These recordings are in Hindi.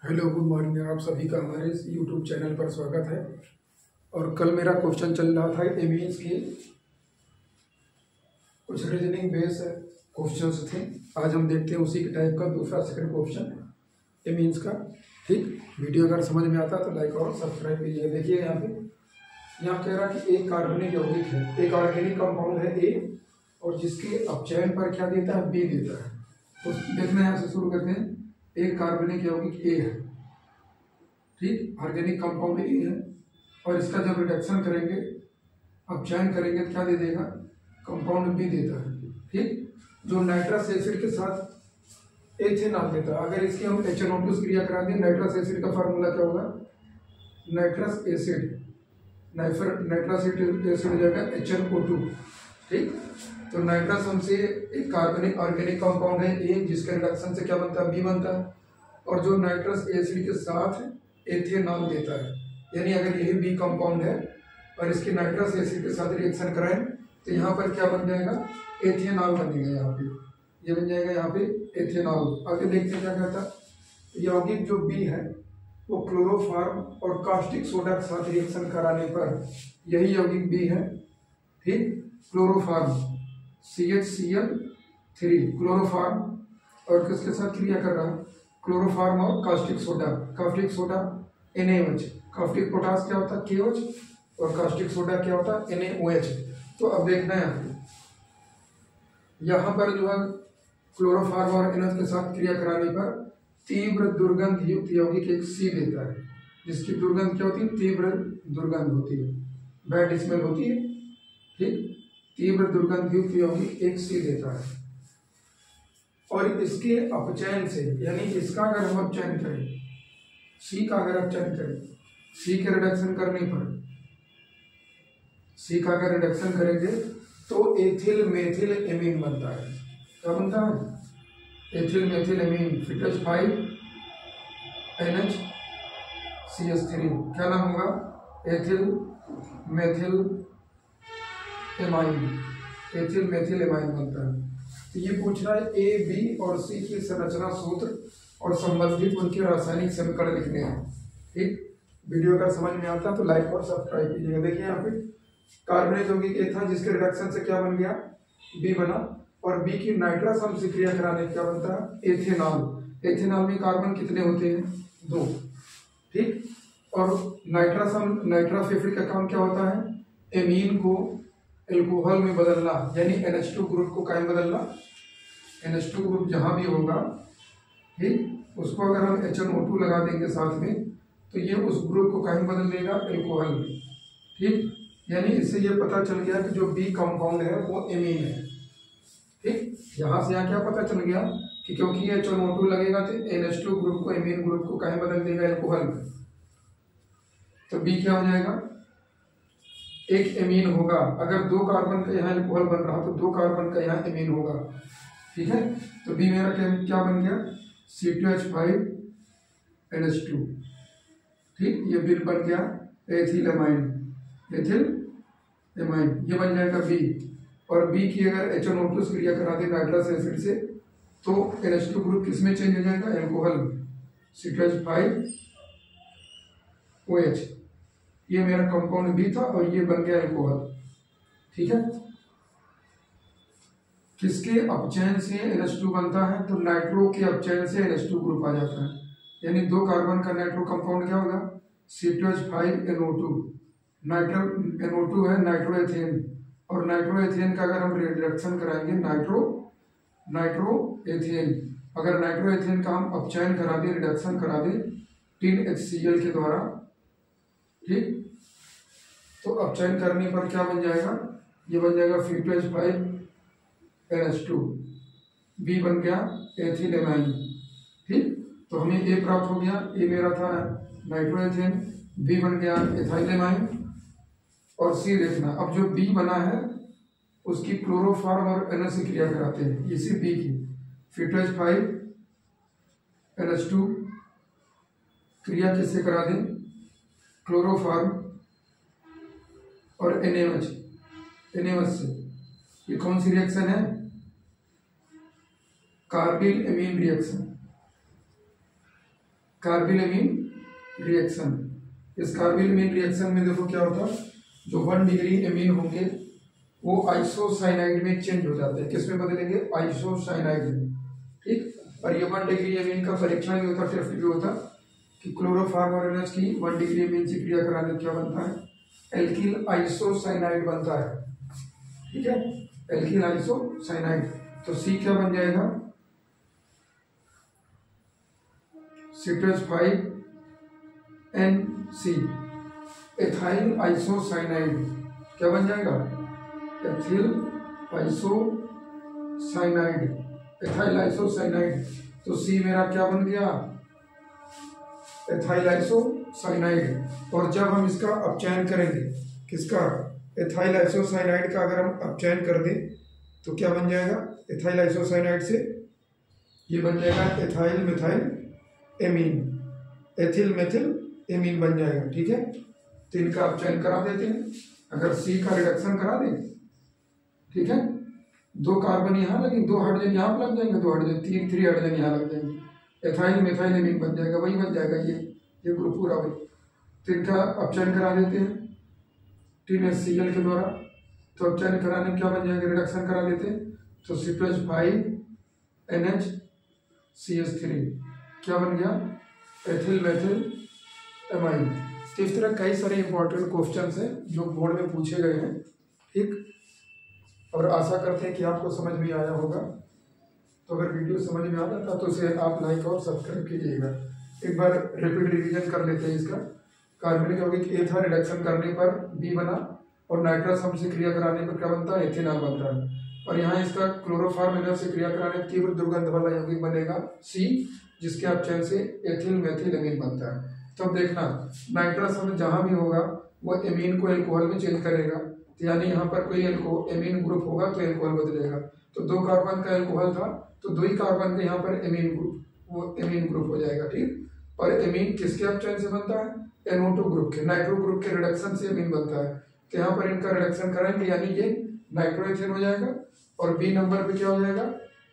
Hello good morning. आप सभी का हमारे इस यूट्यूब चैनल पर स्वागत है। और कल मेरा क्वेश्चन चल रहा था एमीन्स के कुछ रीजनिंग बेस क्वेश्चंस थे। आज हम देखते हैं उसी के टाइप का दूसरा सेकंड क्वेश्चन एमीन्स का। ठीक, वीडियो अगर समझ में आता तो लाइक और सब्सक्राइब कीजिएगा। देखिए यहाँ कह रहा है कि एक कार्बनिक यौगिक है, एक ऑर्गेनिक कंपाउंड है ए, और जिसके अपचयन पर क्या देता है, बी देता है। तो देखना यहाँ से शुरू करते हैं। एक कार्बनिक यौगिक ए है, ठीक, ऑर्गेनिक कंपाउंड ए है, और इसका जब रिडक्शन करेंगे, अपचयन करेंगे तो क्या दे देगा, कंपाउंड बी देता है। ठीक, जो नाइट्रस एसिड के साथ एथेनॉल देता है। अगर इसकी हम HNO2 से क्रिया करा दें, नाइट्रस एसिड का फार्मूला क्या होगा, नाइट्रस एसिड हो जाएगा HNO2। ठीक, तो नाइट्रस हमसे एक कार्बनिक ऑर्गेनिक कंपाउंड है ए, जिसके रिडक्शन से क्या बनता है, बी बनता है। और जो नाइट्रस एसिड के साथ एथेनॉल देता है, यानी अगर यही बी कंपाउंड है और इसके नाइट्रस एसिड के साथ रिएक्शन कराएं तो यहाँ पर क्या बन जाएगा, एथेनॉल बनेगा। यहाँ पे ये बन जाएगा, यहाँ पे एथेनॉल। आगे देखते हैं क्या कहता है। यौगिक जो बी है वो क्लोरोफॉर्म और कास्टिक सोडा के साथ रिएक्शन कराने पर, यही यौगिक बी है, ठीक, क्लोरोफॉर्म CHCl3 क्लोरोफॉर्म, और किसके साथ क्रिया कर रहा है, क्लोरोफॉर्म और caustic soda NaOH। Caustic potash क्या होता है, KOH, और कास्टिक सोडा क्या होता है, NaOH। तो अब देखना है यहाँ पर जो है क्लोरोफॉर्म और NaOH के साथ क्रिया कराने पर तीव्र दुर्गंध युक्त यौगिक एक C देता है, जिसकी दुर्गंध क्या होती है, तीव्र दुर्गंध होती है, बैड स्मेल होती है। ठीक, तीव्र दुर्गंध युक्त यौगिक एक C देता है। और इसके अपचयन से, यानी इसका अगर हम अपचयन करें, C का अगर अपचयन करें, C के रिडक्शन करने पर, C का अगर रिडक्शन करेंगे तो एथिल मेथिल एमीन बनता है। क्या बनता है, ethyl methyl amine, foetus 5 NHCH3। क्या नाम होगा, ethyl methyl amine, ethyl methyl amine बनता है। तो ये पूछ रहा है ए, बी और सी की संरचना सूत्र और संबंधित उनके रासायनिक समीकरण लिखने हैं। ठीक, वीडियो अगर समझ में आता तो लाइक और सब्सक्राइब कीजिएगा। देखिए यहाँ पे कार्बनिक यौगिक ए था, जिसके रिडक्शन से क्या बन गया, बी बना, और बी की नाइट्रस हम से क्रिया कराने क्या बनता है, एथेनॉल। एथेनॉल में कार्बन कितने होते हैं, 2। ठीक, और नाइट्रस एसिड का काम क्या होता है, एमीन को एल्कोहल में बदलना, यानी NH2 ग्रुप को क्या बदलना, NH2 ग्रुप जहां भी होगा, ठीक, उसको अगर हम HNO2 लगा देंगे साथ में तो ये उस ग्रुप को कहीं बदल देगा, एल्कोहल में। ठीक, यानी इससे ये पता चल गया कि जो बी कंपाउंड है वो एमीन है। ठीक, यहाँ से यहाँ क्या पता चल गया कि क्योंकि ये HNO2 लगेगा तो NH2 ग्रुप को, एमीन ग्रुप को कहीं बदल देगा, एल्कोहल में। तो बी क्या हो जाएगा, एक एमीन होगा। अगर 2 कार्बन का यहाँ एल्कोहल बन रहा तो 2 कार्बन का यहाँ एमीन होगा। ठीक है, तो बी मेरा क्या बन गया, C2H5 NH2। ठीक, ये बिल बन गया एथिल एमाइन, ये बन जाएगा बी। और बी की अगर HNO2 से क्रिया करा दे नाइट्रस एसिड से तो NH2 ग्रुप किसमें चेंज हो जाएगा, एल्कोहल में, C2H5OH। ये मेरा कंपाउंड बी था और ये बन गया एल्कोहल। ठीक है, किसके अपचयन से NH2 बनता है, तो नाइट्रो के अपचयन से NH2 ग्रुप आ जाता है। यानी 2 कार्बन का नाइट्रो कंपाउंड क्या होगा, C2H5NO2। NO2 है नाइट्रोएथेन, और नाइट्रोएथेन का अगर हम रिडक्शन कराएंगे, नाइट्रोएथेन, अगर नाइट्रोएथेन का हम अपचयन करा दें, रिडक्शन करा दें 3HCl के द्वारा, ठीक, तो अपचयन करने पर क्या बन जाएगा, ये बन जाएगा C2H5NH2, बी बन गया एथिल एमाइन। ठीक, तो हमें ए प्राप्त हो गया, ए मेरा था नाइट्रोएथेन, बी बन गया एथिल एमाइन, और सी देखना। अब जो बी बना है उसकी क्लोरोफॉर्म और NH से क्रिया कराते हैं, इसी बी की C2H5NH2 क्रिया किससे करा दें, क्लोरोफॉर्म और NaOH से। ये कौन सी रिएक्शन है, कार्बिल एमीन रिएक्शन। कार्बिलमिन रिएक्शन। इस कार्बिलमिन रिएक्शन में देखो क्या होता है, जो 1 डिग्री एमीन होंगे वो आइसोसाइनाइड में चेंज हो जाते हैं। किस में बदलेंगे? आइसोसाइनाइड में। ठीक। और ये 1 डिग्री एमीन का परीक्षण भी होता, टेस्ट भी होता कि क्लोरोफॉर्म और NH की 1 डिग्री एमीन से क्रिया कराने क्या बनता है? एल्किल आइसोसाइनाइड बनता है। ठीक है, एल्किल आइसोसाइनाइड। तो C क्या बन जाएगा? C2H5NC, ethyl isocyanide. क्या बन जाएगा? Ethyl isocyanide, ethyl isocyanide. तो C मेरा क्या बन गया? Ethyl isocyanide. और जब हम इसका अपचयन करेंगे, किसका? एथाइल आइसोसाइनाइड का अगर हम अपचयन कर दें तो क्या बन जाएगा? एथाइल आइसोसाइनाइड से ये बन जाएगा ethyl methyl amine, ethyl methyl amine बन जाएगा। ठीक है, तो इनका अपचयन करा देते हैं। अगर C का रिडक्शन करा दें, ठीक है, 2 कार्बन यहाँ लगे, 2 हाइड्रोजन यहाँ लग जाएंगे, 2 हाइड्रोजन, 3 हाइड्रोजन यहाँ लग जाएंगे, एथाइल मिथाइल एमीन बन जाएगा। वही बन जाएगा ये ग्रुप पूरा वही। तो इनका अपचयन करा देते हैं 3HCl के द्वारा। तो अपचयन कराने क्या बन जाएगा? रिडक्शन करा देते हैं। तो C2H5NHCH3 क्या बन गया? Ethyl methyl amine. तो इस तरह कई सारे इंपॉर्टेंट क्वेश्चंस हैं जो बोर्ड में पूछे गए हैं। ठीक, और आशा करते हैं कि आपको समझ में आया होगा। तो अगर वीडियो समझ में आ जाता तो उसे आप लाइक और सब्सक्राइब कीजिएगा। एक बार रिपीट रिवीजन कर लेते हैं इसका। कार्बनिक यौगिक A था, रिडक्शन करने पर B बना, और नाइट्रस हम से क्रिया कराने पर क्या बनता है? एथेनॉल बनता है। और यहाँ इसका क्लोरोफॉर्म NH से क्रिया कराने पर तीव्र दुर्गंध वाला यौगिक बनेगा C, जिसके अपचयन से एथिल मेथिल एमीन बनता है। तो अब देखना, नाइट्रस हम जहाँ भी होगा वो एमीन को एल्कोहल में चेंज करेगा। तो यानी यहाँ पर कोई एमीन ग्रुप होगा तो एल्कोहल बदलेगा। तो 2 कार्बन का एल्कोहल था तो 2 ही कार्बन का यहाँ पर एमीन ग्रुप, वो एमीन ग्रुप हो जाएगा। ठीक, और एमीन किसके अपचयन से बनता है? NO2 ग्रुप के, नाइट्रो ग्रुप के रिडक्शन से एमीन बनता है। तो यहाँ पर इनका रिडक्शन करेंगे यानी ये नाइट्रोएथेन हो जाएगा, और B नंबर पे क्या हो जाएगा?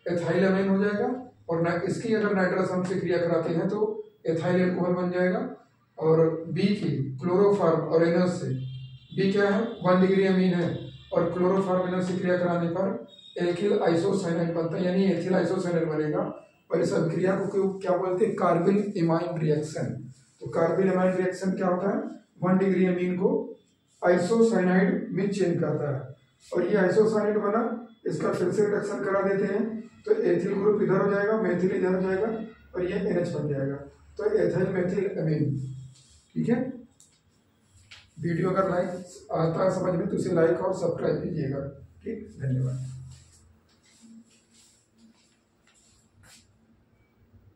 एथाइल एमाइन हो जाएगा। और इसकी अगर नाइट्रस हम से क्रिया कराते हैं तो एथाइल एल्कोहल बन जाएगा। और B की क्लोरोफॉर्म और NH से, B क्या है? 1 डिग्री एमीन है, और क्लोरोफॉर्म NH से क्रिया कराने पर एल्किल आइसोसाइनाइड बनता है, यानी एथिल आइसोसाइनाइड बनेगा। और इस अभिक्रिया को क्या बोलते हैं? Carbyl imine reaction. तो कार्बिल इमाइन रिएक्शन क्या होता है? 1 डिग्री एमीन को आइसोसाइनाइड में चेंज करता है। और ये आइसोसाइनाइड बना, इसका फिर से रिडक्शन करा देते हैं तो एथिल ग्रुप इधर हो जाएगा, मेथिल इधर हो जाएगा, और ये NH बन जाएगा। तो एथिल मेथिल एमीन। ठीक है, वीडियो अगर लाइक आता है समझ में तो उसे लाइक और सब्सक्राइब कीजिएगा। ठीक, धन्यवाद।